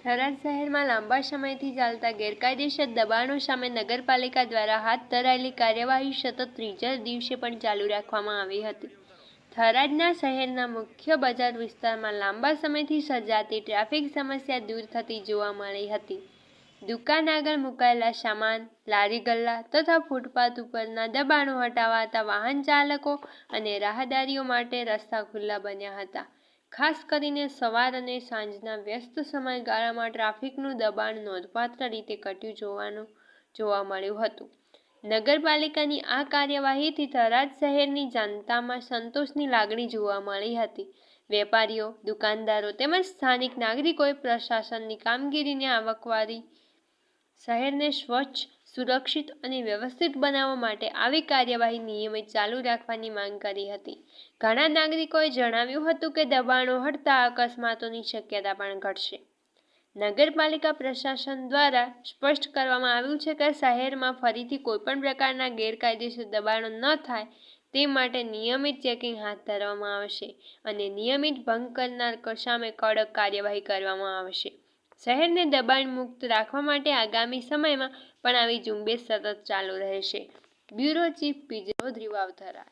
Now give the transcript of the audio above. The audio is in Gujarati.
થરાદ શહેરમાં લાંબા સમયથી ચાલતા ગેરકાયદેસર દબાણો સામે નગરપાલિકા દ્વારા હાથ ધરાયેલી કાર્યવાહી સતત ત્રીજા દિવસે પણ ચાલુ રાખવામાં આવી હતી. થરાદના શહેરના મુખ્ય બજાર વિસ્તારમાં લાંબા સમયથી સર્જાતી ટ્રાફિક સમસ્યા દૂર થતી જોવા મળી હતી. દુકાન આગળ મુકાયેલા સામાન, લારી ગલ્લા તથા ફૂટપાથ ઉપરના દબાણો હટાવાતા વાહન ચાલકો અને રાહદારીઓ માટે રસ્તા ખુલ્લા બન્યા હતા. ખાસ કરીને સવાર અને સાંજના વ્યસ્ત સમયગાળામાં ટ્રાફિકનું દબાણ નોંધપાત્ર રીતે ઘટ્યું જોવા મળ્યું હતું. નગરપાલિકાની આ કાર્યવાહીથી થરાદ શહેરની જનતામાં સંતોષની લાગણી જોવા મળી હતી. વેપારીઓ, દુકાનદારો તેમજ સ્થાનિક નાગરિકોએ પ્રશાસનની કામગીરીને આવકારી શહેરને સ્વચ્છ, સુરક્ષિત અને વ્યવસ્થિત બનાવવા માટે આવી કાર્યવાહી નિયમિત ચાલુ રાખવાની માંગ કરી હતી. ઘણા નાગરિકોએ જણાવ્યું હતું કે દબાણો હટતા અકસ્માતોની શક્યતા પણ ઘટશે. નગરપાલિકા પ્રશાસન દ્વારા સ્પષ્ટ કરવામાં આવ્યું છે કે શહેરમાં ફરીથી કોઈપણ પ્રકારના ગેરકાયદેસર દબાણો ન થાય તે માટે નિયમિત ચેકિંગ હાથ ધરવામાં આવશે અને નિયમિત ભંગ કરનાર સામે કડક કાર્યવાહી કરવામાં આવશે. શહેરને દબાણ મુક્ત રાખવા માટે આગામી સમયમાં પણ આવી ઝુંબેશ સતત ચાલુ રહેશે. બ્યુરો ચીફ પીજે ચૌધરી, વાવ, થરાદ.